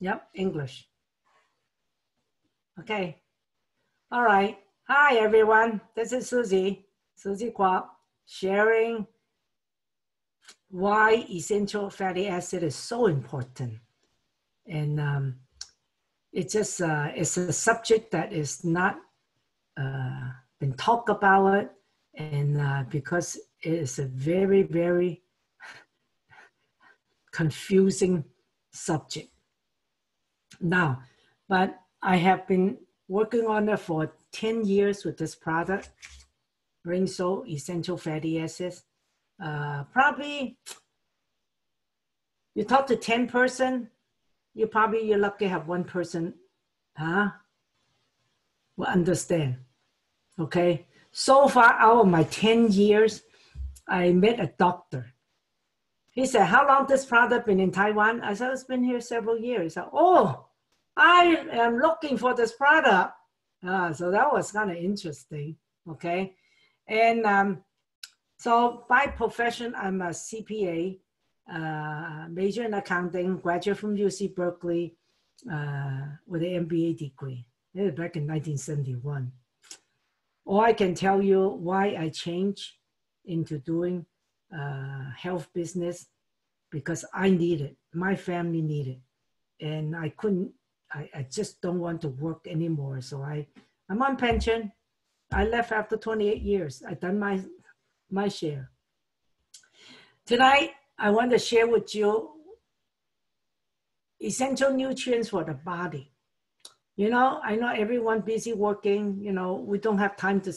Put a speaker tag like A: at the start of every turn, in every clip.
A: Yep, English. Okay. All right. Hi, everyone. This is Susie Kwok, sharing why essential fatty acid is so important. And it's just, it's a subject that is not been talked about, and because it is a very, very confusing subject. Now, but I have been working on it for 10 years with this product, Rinso Essential Fatty Acids. Probably, you talk to 10 person, you're lucky to have one person will understand, okay? So far out of my 10 years, I met a doctor. He said, how long this product been in Taiwan? I said, it's been here several years. Said, oh, I am looking for this product. So that was kind of interesting, okay? And so by profession, I'm a CPA, major in accounting, graduate from UC Berkeley with an MBA degree. This is back in 1971. Or I can tell you why I changed into doing health business, because I need it, my family needed it, and I couldn't, I just don't want to work anymore. So I'm on pension. I left after 28 years. I've done my share. Tonight, I want to share with you essential nutrients for the body. You know, I know everyone busy working, you know, we don't have time to,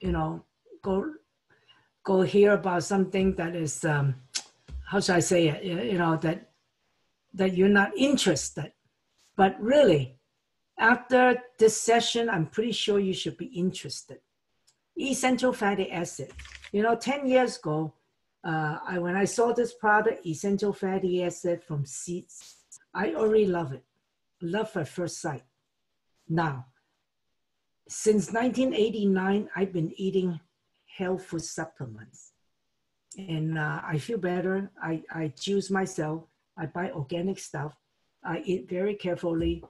A: you know, go hear about something that is, how should I say it, you know, that you're not interested. But really, after this session, I'm pretty sure you should be interested. Essential fatty acid. You know, 10 years ago, when I saw this product, essential fatty acid from seeds, I already love it. Love at first sight. Now, since 1989, I've been eating health food supplements. And I feel better. I choose myself. I buy organic stuff. I eat very carefully,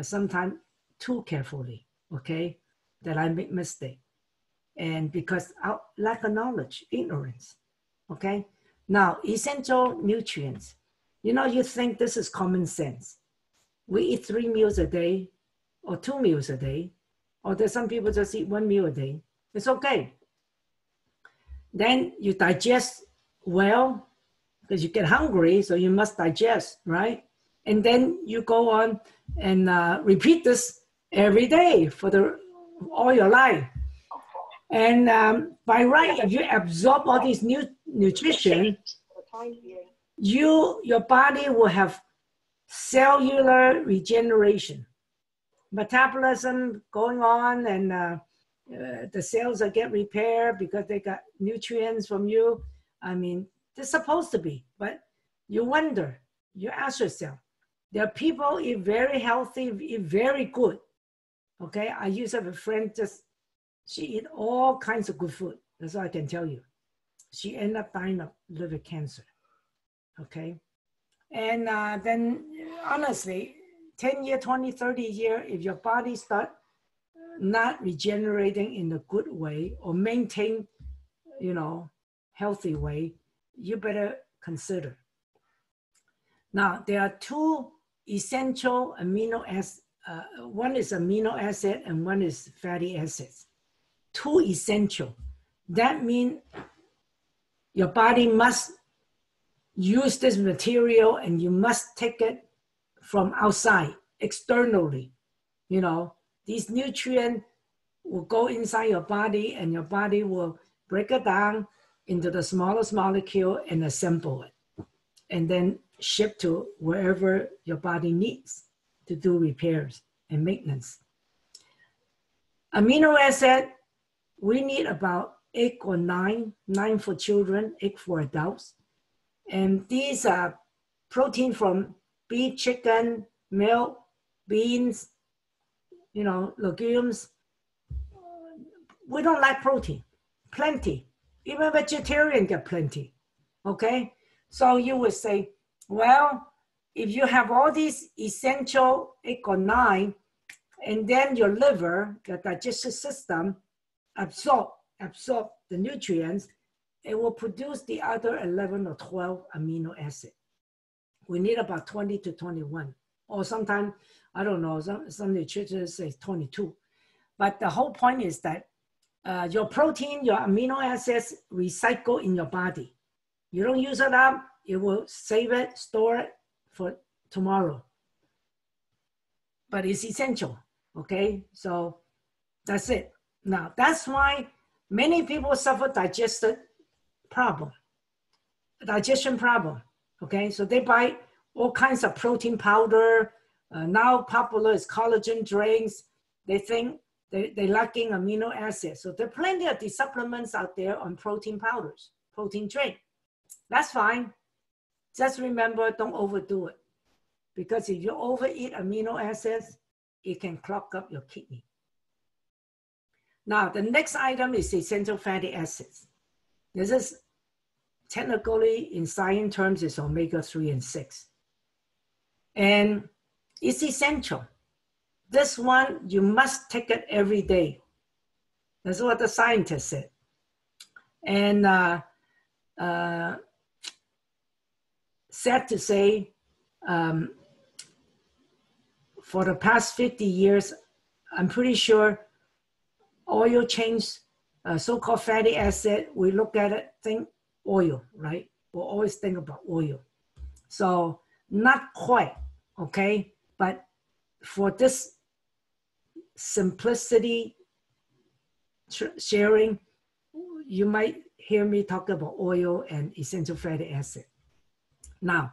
A: sometimes too carefully, okay, that I make mistake. And because lack of knowledge, ignorance, okay? Now, essential nutrients. You know, you think this is common sense. We eat 3 meals a day or 2 meals a day, or there's some people just eat 1 meal a day. It's okay. Then you digest well, because you get hungry, so you must digest, right? And then you go on and repeat this every day for all your life. And by right, if you absorb all these nutrition, your body will have cellular regeneration, metabolism going on, and the cells that get repaired because they got nutrients from you. I mean, they're supposed to be, but you wonder, you ask yourself, there are people eat very healthy, eat very good. Okay, I used to have a friend, she eat all kinds of good food. That's all I can tell you. She ended up dying of liver cancer. Okay, and then honestly, 10 year, 20, 30 year, if your body start not regenerating in a good way or maintain, you know, healthy way, you better consider. Now, there are 2 essential amino acids. One is amino acid and one is fatty acids. 2 essential. That means your body must use this material and you must take it from outside, externally. You know, these nutrients will go inside your body and your body will break it down into the smallest molecule and assemble it. And then ship to wherever your body needs to do repairs and maintenance. Amino acid, we need about 8 or 9 for children, 8 for adults. And these are protein from beef, chicken, milk, beans, you know, legumes. We don't like protein, plenty. Even vegetarian get plenty, okay? So you would say, well, if you have all these essential 8 or 9, and then your liver, the digestive system, absorb the nutrients, it will produce the other 11 or 12 amino acids. We need about 20 to 21, or sometimes, I don't know, some nutritionists say 22. But the whole point is that your protein, your amino acids recycle in your body. You don't use it up, you will save it, store it for tomorrow. But it's essential, okay? So that's it. Now, that's why many people suffer digestion problem, okay? So they buy all kinds of protein powder. Now popular is collagen drinks. They think they're lacking amino acids. So there are plenty of these supplements out there on protein powders, protein drink. That's fine. Just remember, don't overdo it. Because if you overeat amino acids, it can clog up your kidney. Now, the next item is essential fatty acids. This is technically, in science terms, is omega-3 and 6. And it's essential. This one, you must take it every day. That's what the scientists said. And sad to say, for the past 50 years, I'm pretty sure oil change, so-called fatty acid, we look at it, think oil, right? We'll always think about oil. So not quite, okay? But for this simplicity sharing, you might hear me talk about oil and essential fatty acid. Now,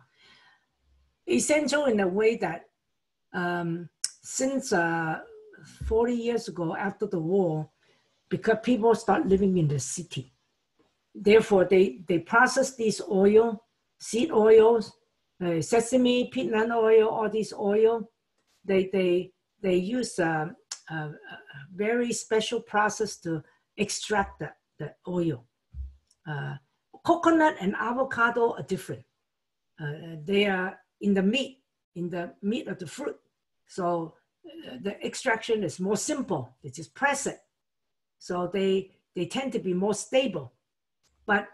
A: essential in a way that since 40 years ago after the war, because people start living in the city, therefore they process these oil, seed oils, sesame, peanut oil, all these oil. They use a very special process to extract the oil. Coconut and avocado are different. They are in the meat of the fruit. So the extraction is more simple. They just press it. So they tend to be more stable. But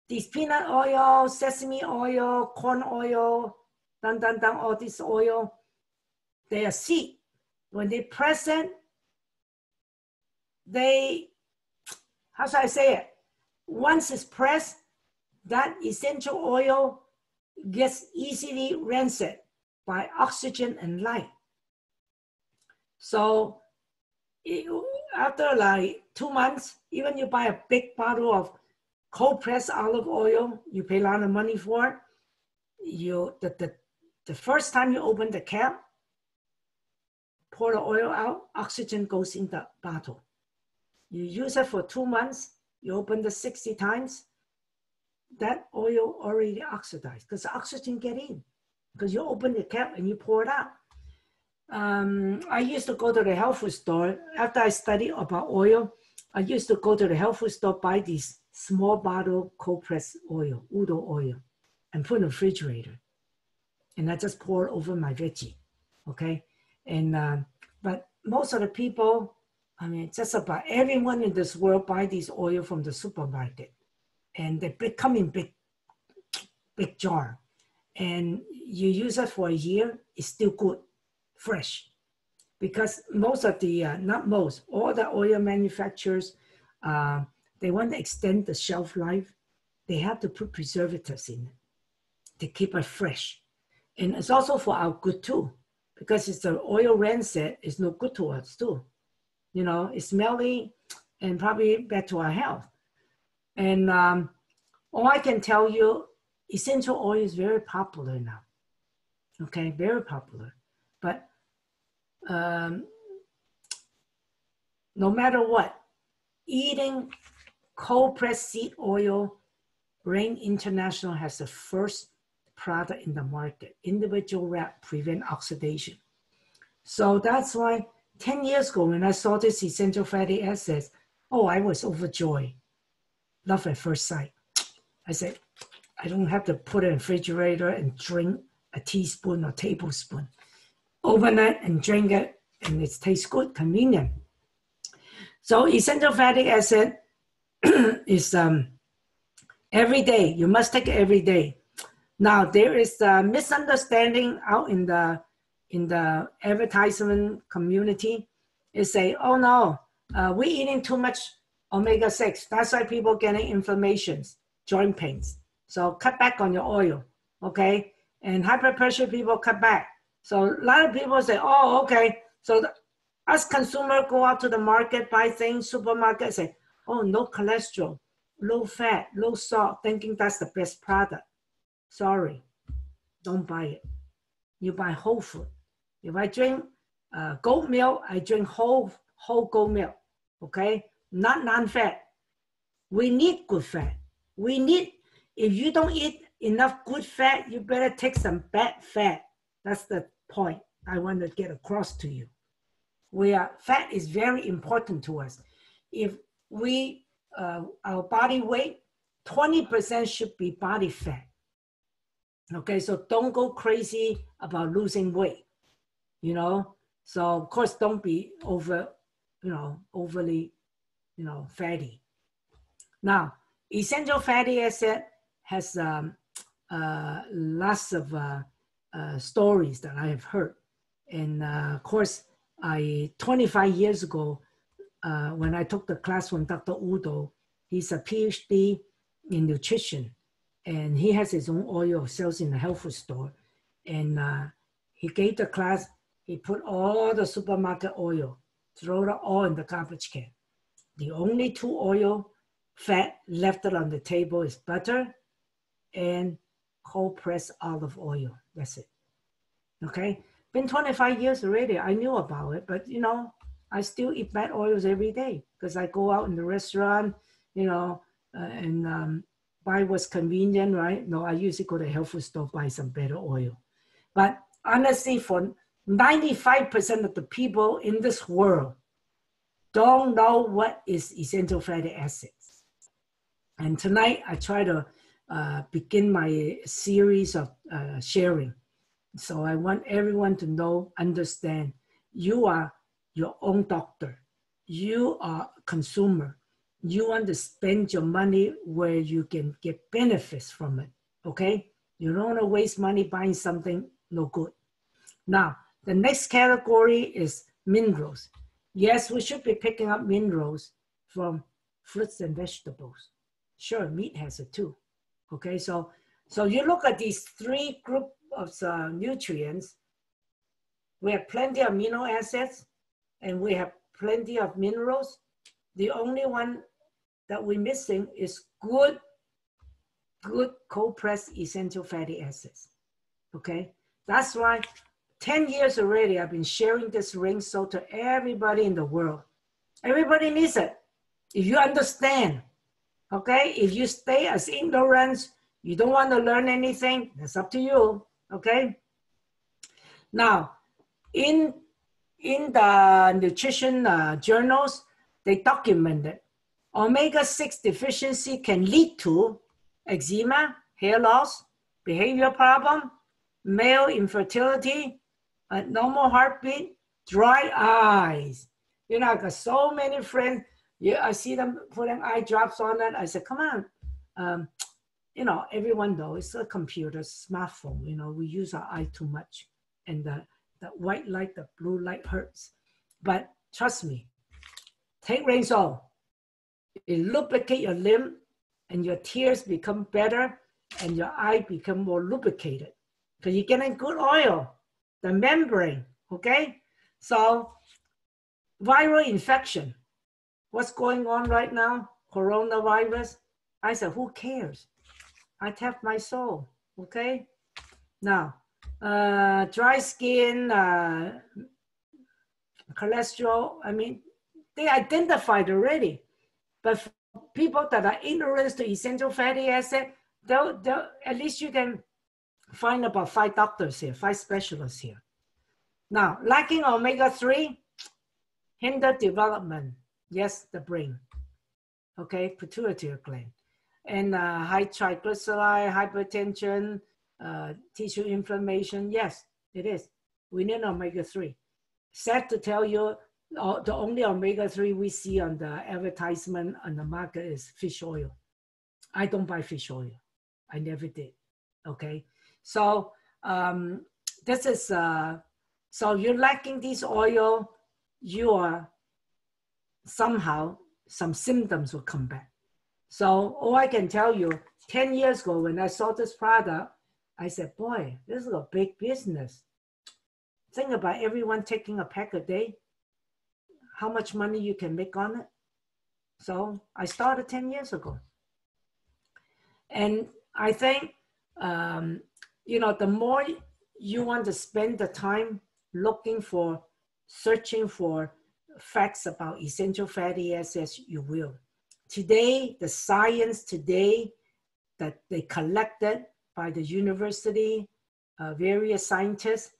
A: these peanut oil, sesame oil, corn oil, all this oil, they are seed. When they press it, how should I say it? Once it's pressed, that essential oil gets easily rancid by oxygen and light. So after like 2 months, even you buy a big bottle of cold pressed olive oil, you pay a lot of money for it. The first time you open the cap, pour the oil out, oxygen goes in the bottle. You use it for 2 months, you open the 60 times, that oil already oxidized because the oxygen get in. Because you open the cap and you pour it out. I used to go to the health food store. After I studied about oil, I used to go to the health food store, buy these small bottle cold pressed oil, udo oil, and put in the refrigerator. And I just pour it over my veggie, okay? And, but most of the people, I mean, just about everyone in this world buy these oil from the supermarket. And they come in big jar. And you use it for a year, it's still good, fresh. Because most of the, not most, all the oil manufacturers, they want to extend the shelf life. They have to put preservatives in it to keep it fresh. And it's also for our good too, because it's the oil rancid, it's no good to us too. You know, it's smelly and probably bad to our health. And all I can tell you, essential oil is very popular now. Okay, very popular. But no matter what, eating cold pressed seed oil, Rain International has the first product in the market, individual wrap, prevent oxidation. So that's why 10 years ago when I saw this essential fatty acids, oh, I was overjoyed. Love at first sight. I said, I don't have to put it in the refrigerator and drink a teaspoon or tablespoon overnight and drink it, and it tastes good, convenient. So essential fatty acid is every day. You must take it every day. Now there is a misunderstanding out in the advertisement community. They say, oh no, we're eating too much omega-6. That's why people getting inflammations, joint pains. So cut back on your oil, okay? And high blood pressure people cut back. So a lot of people say, oh, okay. So us consumers go out to the market, buy things, supermarket, say, oh, no cholesterol, low fat, low salt, thinking that's the best product. Sorry, don't buy it. You buy whole food. If I drink goat milk, I drink whole goat milk, okay? Not non-fat. We need good fat. If you don't eat enough good fat, you better take some bad fat. That's the point I want to get across to you. Fat is very important to us. If our body weight, 20% should be body fat. Okay, so don't go crazy about losing weight, you know? So of course, don't be overly, fatty. Now, essential fatty acid has lots of stories that I have heard. And of course, 25 years ago, when I took the class from Dr. Udo, he's a PhD in nutrition, and he has his own oil sells in the health food store. And he gave the class, he put all the supermarket oil, throw it all in the garbage can. The only two oil fat left on the table is butter and cold pressed olive oil. That's it. Okay, been 25 years already. I knew about it, but I still eat bad oils every day because I go out in the restaurant, and buy what's convenient, right? No, I usually go to the health food store, buy some better oil. But honestly, for 95% of the people in this world don't know what is essential fatty acids. And tonight I try to begin my series of sharing. So I want everyone to know, understand, you are your own doctor. You are a consumer. You want to spend your money where you can get benefits from it, okay? You don't want to waste money buying something no good. Now, the next category is minerals. Yes, we should be picking up minerals from fruits and vegetables. Sure, meat has it too, okay? So you look at these three groups of nutrients. We have plenty of amino acids, and we have plenty of minerals. The only one that we're missing is good cold-pressed essential fatty acids, okay? That's why 10 years already I've been sharing this ring so to everybody in the world. Everybody needs it. If you understand, okay? If you stay as ignorant, you don't want to learn anything, that's up to you, okay? Now, in the nutrition journals, they documented omega-6 deficiency can lead to eczema, hair loss, behavior problem, male infertility, normal heartbeat, dry eyes. I got so many friends. Yeah, I see them putting eye drops on it. I said, come on. Everyone knows it's a computer, smartphone. We use our eye too much. And the white light, the blue light hurts. But trust me, take Rainsoul. It lubricates your limb, and your tears become better, and your eye become more lubricated. Because you're getting good oil, the membrane, okay? So viral infection. What's going on right now? Coronavirus. I said, who cares? I tapped my soul, okay? Now, dry skin, cholesterol, they identified already. But for people that are ignorant to essential fatty acid, at least you can find about 5 doctors here, 5 specialists here. Now, lacking omega-3, hinder development. Yes, the brain, okay, pituitary gland. And high triglyceride, hypertension, tissue inflammation. Yes, it is. We need omega-3. Sad to tell you, the only omega-3 we see on the advertisement on the market is fish oil. I don't buy fish oil. I never did. Okay. So this is, so you're lacking this oil, you are somehow, some symptoms will come back. So all I can tell you, 10 years ago when I saw this product, I said, boy, this is a big business. Think about everyone taking a pack a day, how much money you can make on it. So I started 10 years ago. And I think, you know, the more you want to spend the time looking for, searching for facts about essential fatty acids, you will. Today, the science today that they collected by the university, various scientists,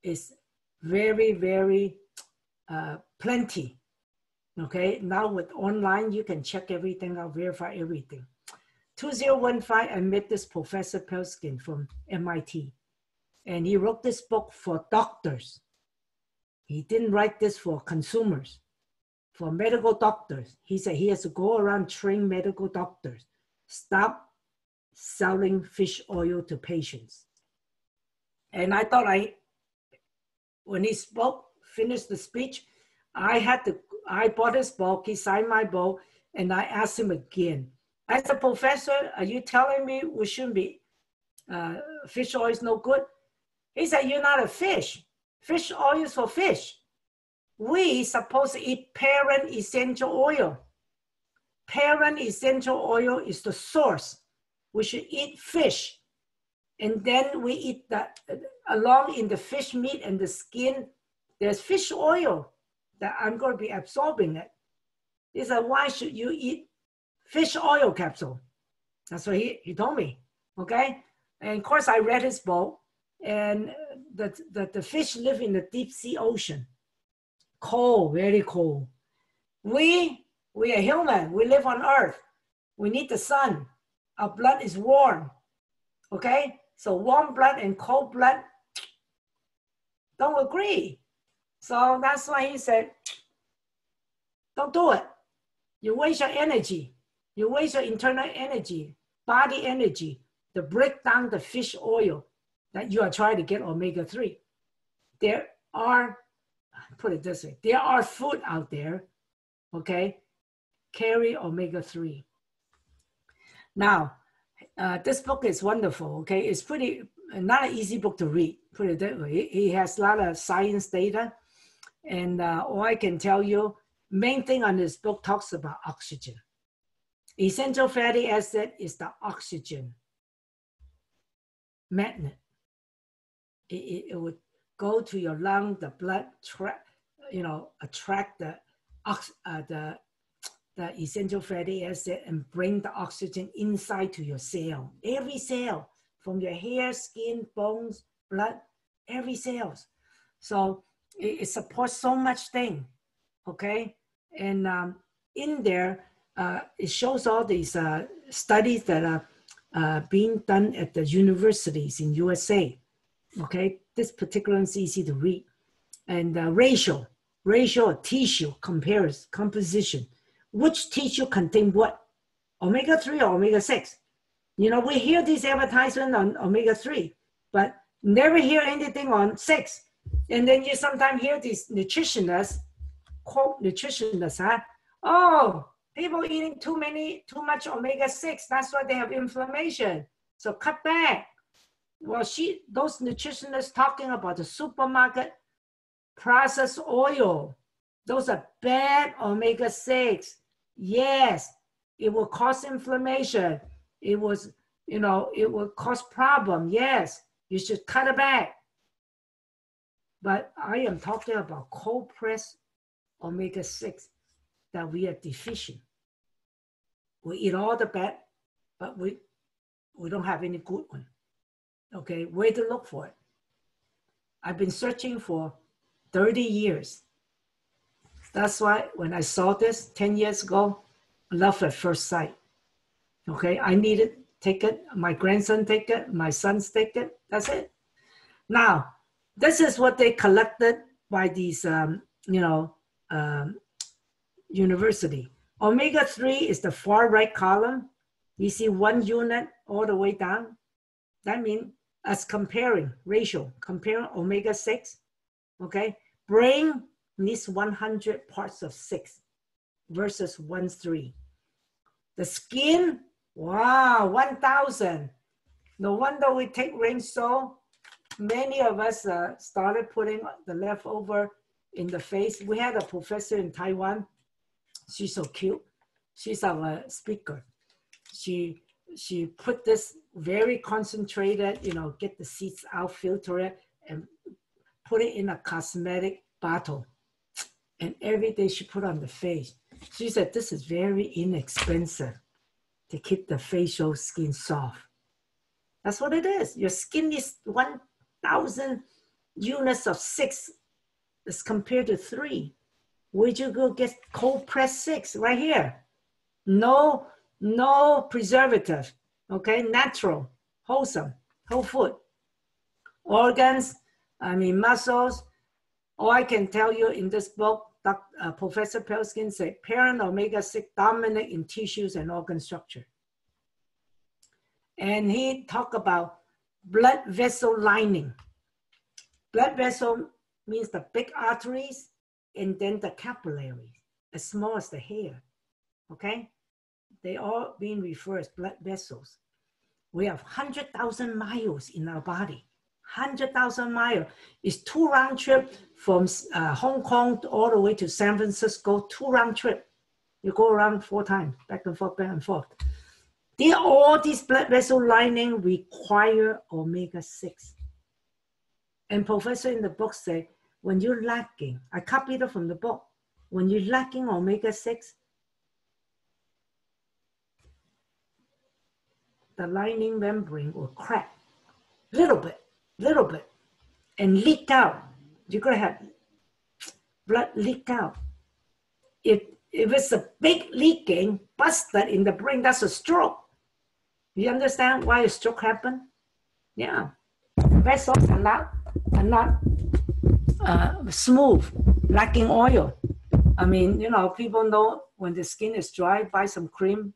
A: is very, very plenty. Okay, now with online, you can check everything out, verify everything. 2015, I met this Professor Perskin from MIT, and he wrote this book for doctors. He didn't write this for consumers, for medical doctors. He said he has to go around train medical doctors, stop selling fish oil to patients. And I thought when he spoke, finished the speech, I bought his book, he signed my book, and I asked him again. I said, Professor, are you telling me we shouldn't be, fish oil is no good? He said, you're not a fish. Fish oil is for fish. We supposed to eat parent essential oil. Parent essential oil is the source. We should eat fish. And then we eat that, along in the fish meat and the skin, there's fish oil that I'm going to be absorbing it. He said, why should you eat fish oil capsule? That's what he told me, okay? And of course, I read his book, and the fish live in the deep sea ocean. Cold, very cold. We are human, we live on earth. We need the sun. Our blood is warm, okay? So warm blood and cold blood don't agree. So that's why he said, don't do it. You waste your energy. You waste your internal energy, body energy, to break down the fish oil that you are trying to get omega-3. There are, put it this way, there are food out there, okay, carry omega-3. Now, this book is wonderful, okay? It's pretty, not an easy book to read, put it that way. He has a lot of science data, and all I can tell you, main thing on this book talks about oxygen. Essential fatty acid is the oxygen magnet. It would go to your lung, the blood, attract the essential fatty acid and bring the oxygen inside to your cell. Every cell, from your hair, skin, bones, blood, every cell. So it supports so much thing, okay? And in there, it shows all these studies that are being done at the universities in USA. Okay, this particular is easy to read. And ratio of tissue composition. Which tissue contain what? Omega-3 or omega-6? You know, we hear this advertisement on omega-3, but never hear anything on 6. And then you sometimes hear these nutritionists, quote nutritionists, huh? Oh, people eating too much omega-6, that's why they have inflammation. So cut back. Well, those nutritionists talking about the supermarket processed oil. Those are bad omega-6. Yes, it will cause inflammation. It was, it will cause problem. Yes, you should cut it back. But I am talking about cold pressed omega-6 that we are deficient. We eat all the bad, but we don't have any good one. Okay, where to look for it? I've been searching for 30 years. That's why when I saw this 10 years ago, love at first sight. Okay, I needed take it. My grandson take it. My sons take it. That's it. Now, this is what they collected by these, university. Omega-3 is the far right column. You see 1 unit all the way down. That means as comparing omega-6, okay? Brain needs 100 parts of 6 versus 1-3. The skin, wow, 1,000. No wonder we take rain so many of us started putting the leftover in the face. We had a professor in Taiwan. She's so cute. She's our speaker. She put this very concentrated, get the seeds out, filter it, and put it in a cosmetic bottle. And every day she put on the face. She said, this is very inexpensive to keep the facial skin soft. That's what it is. Your skin is 1,000 units of 6 as compared to 3. Where'd you go get cold pressed 6? Right here. No preservative. Okay, natural, wholesome, whole food. Organs, muscles. All I can tell you in this book, Professor Pelskin said, parent omega-6 dominant in tissues and organ structure. And he talked about blood vessel lining. Blood vessel means the big arteries and then the capillaries, as small as the hair, okay? They all being referred as blood vessels. We have 100,000 miles in our body. 100,000 miles is 2 round trip from Hong Kong all the way to San Francisco, 2 round trip. You go around 4 times, back and forth, back and forth. All these blood vessel lining require omega-6. And professor in the book said, when you're lacking, I copied it from the book, when you're lacking omega-6, the lining membrane will crack little bit, and leak out. You're gonna have blood leak out. If it's a big leaking, busted in the brain, that's a stroke. You understand why a stroke happened? Yeah, vessels are not smooth, lacking oil. People know when the skin is dry, buy some cream,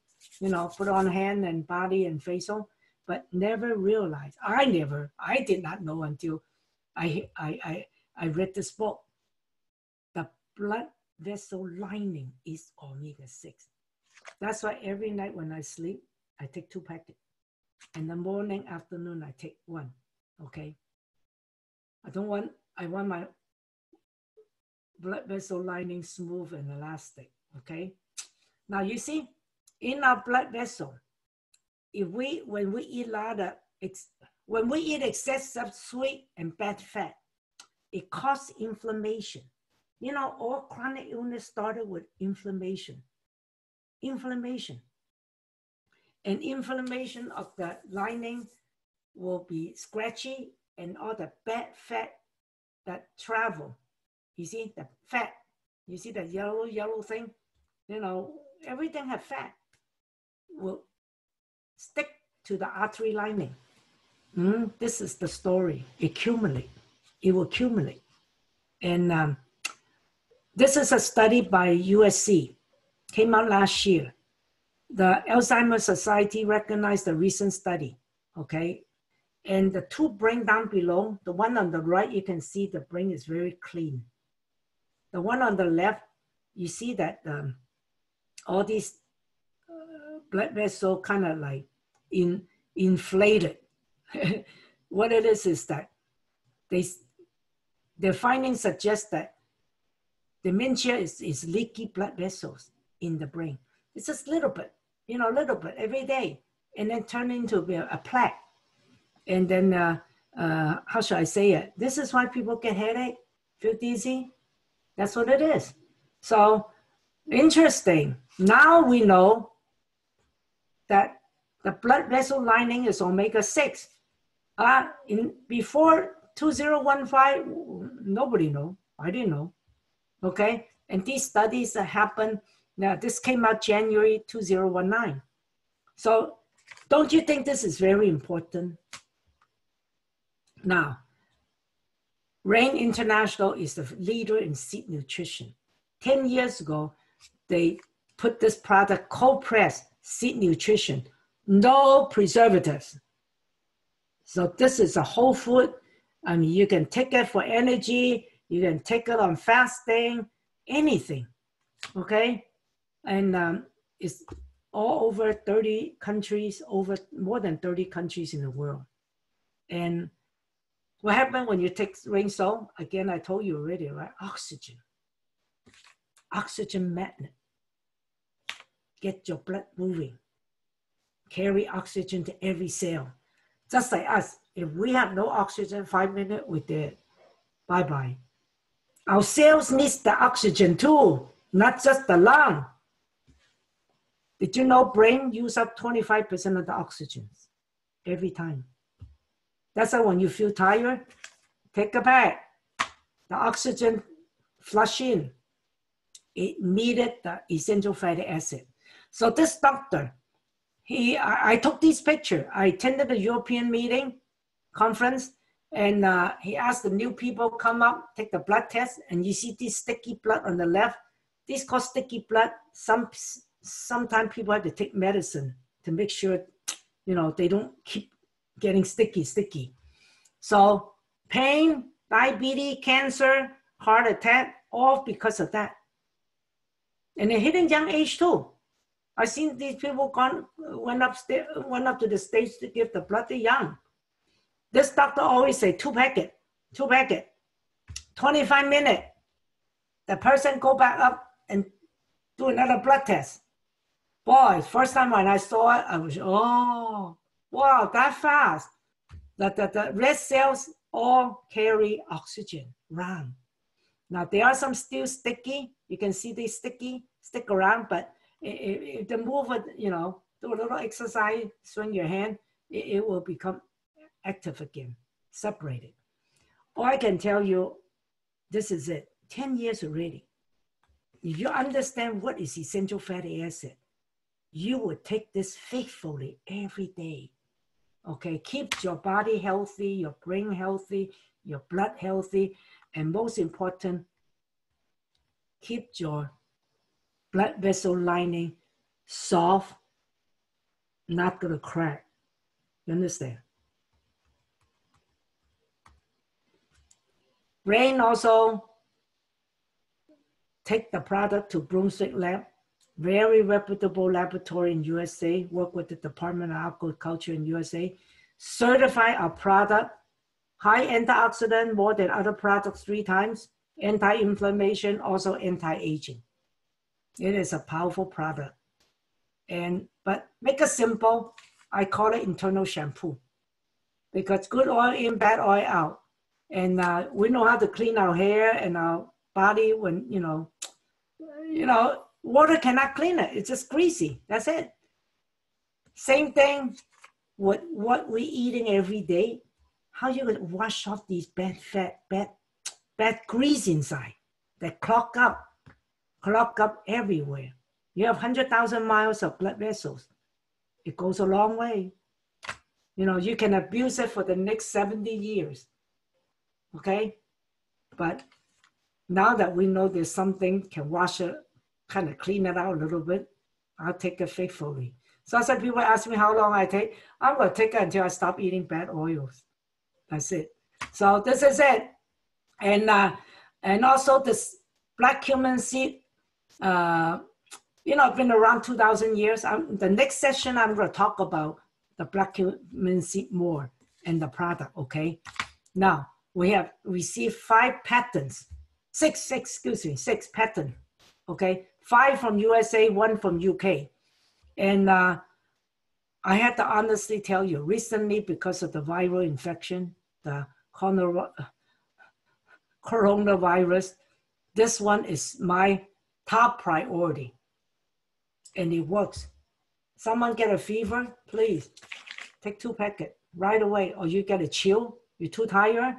A: put on hand and body and facial, but never realized. I did not know until I read this book. The blood vessel lining is omega-6. That's why every night when I sleep, I take 2 packets. In the morning, afternoon, I take 1, okay? I want my blood vessel lining smooth and elastic, okay? Now you see, in our blood vessel, when we eat excessive sweet and bad fat, it causes inflammation. All chronic illness started with inflammation. And inflammation of the lining will be scratchy, and all the bad fat that travel. You see the fat, you see the yellow thing, everything have fat, will stick to the artery lining. This is the story. It will accumulate. And this is a study by USC, came out last year. The Alzheimer's Society recognized the recent study, okay? And the 2 brain down below, the one on the right, you can see the brain is very clean. The one on the left, you see that all these blood vessels kind of like inflated. What it is that their findings suggest that dementia is leaky blood vessels in the brain. It's just a little bit every day, and then turn into a plaque. And then, how should I say it? This is why people get headache, feel dizzy. That's what it is. So interesting. Now we know that the blood vessel lining is omega-6. Before 2015, nobody knew. I didn't know. Okay, and these studies that happened. Now this came out January 2019. So Don't you think this is very important? Now, Rain International is the leader in seed nutrition. 10 years ago, they put this product, cold pressed seed nutrition, no preservatives. So this is a whole food. I mean, you can take it for energy, you can take it on fasting, anything, okay? And it's all over 30 countries, over more than 30 countries in the world. And what happens when you take Rain Salt? Again, I told you already, right? Oxygen. Oxygen magnet. Get your blood moving. Carry oxygen to every cell. Just like us, if we have no oxygen, 5 minutes, we're dead. Bye-bye. Our cells need the oxygen too, not just the lung. Did you know brain use up 25% of the oxygen every time? That's why when you feel tired, take a bath. The oxygen flush in. It needed the essential fatty acid. So this doctor, I took this picture. I attended a European meeting, conference, and he asked the new people come up, take the blood test, and you see this sticky blood on the left. This called sticky blood. Sometimes people have to take medicine to make sure, you know, they don't keep getting sticky. So pain, diabetes, cancer, heart attack, all because of that. And they're hitting young age too. I've seen these people went up to the stage to give the blood. They're young. This doctor always say 2 packet, 25 minutes. The person go back up and do another blood test. Boy, first time when I saw it, I was, oh, wow, that fast. The red cells all carry oxygen around. Now, there are some still sticky. You can see they stick around, but if they move it, you know, do a little exercise, swing your hand, it will become active again, separated. All I can tell you, this is it, 10 years already. If you understand what is essential fatty acid, you will take this faithfully every day. Okay, keep your body healthy, your brain healthy, your blood healthy, and most important, keep your blood vessel lining soft, not gonna crack. You understand? Rain also take the product to Brunswick Lab, very reputable laboratory in USA, work with the Department of Agriculture in USA, certify our product, high antioxidant, more than other products 3 times, anti-inflammation, also anti-aging. It is a powerful product. But make it simple, I call it internal shampoo, because good oil in, bad oil out. And we know how to clean our hair and our body when, you know, water cannot clean it. It's just greasy. That's it. Same thing with what we're eating every day. How you going to wash off these bad fat, bad grease inside that clog up everywhere. You have 100,000 miles of blood vessels. It goes a long way. You know, you can abuse it for the next 70 years. Okay? But now that we know there's something can wash it, kind of clean it out a little bit, I'll take it faithfully. So some people ask me how long I take. I'm going to take it until I stop eating bad oils. That's it. So this is it. And also this black cumin seed, you know, been around 2,000 years. The next session, I'm going to talk about the black cumin seed more and the product, okay? Now, we have received 5 patents, 6 patents, okay? 5 from USA, 1 from UK. And I had to honestly tell you, recently, because of the viral infection, the coronavirus, this one is my top priority. And it works. Someone get a fever, please take 2 packets right away, or you get a chill, you're too tired,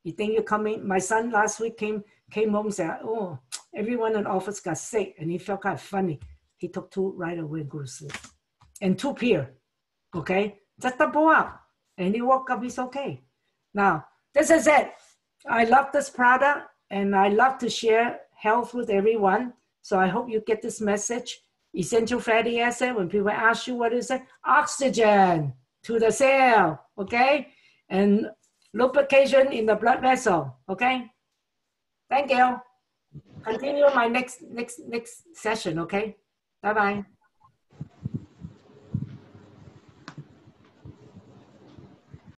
A: you think you're coming. My son last week came home and said, oh, everyone in the office got sick, and he felt kind of funny. He took 2 right away and go to sleep. And 2 PURE. Okay, just double up. Any workup is okay. Now, this is it. I love this product and I love to share health with everyone. So I hope you get this message. Essential fatty acid, when people ask you what is it, oxygen to the cell, okay? And lubrication in the blood vessel, okay? Thank you. Continue my next session, okay? Bye-bye.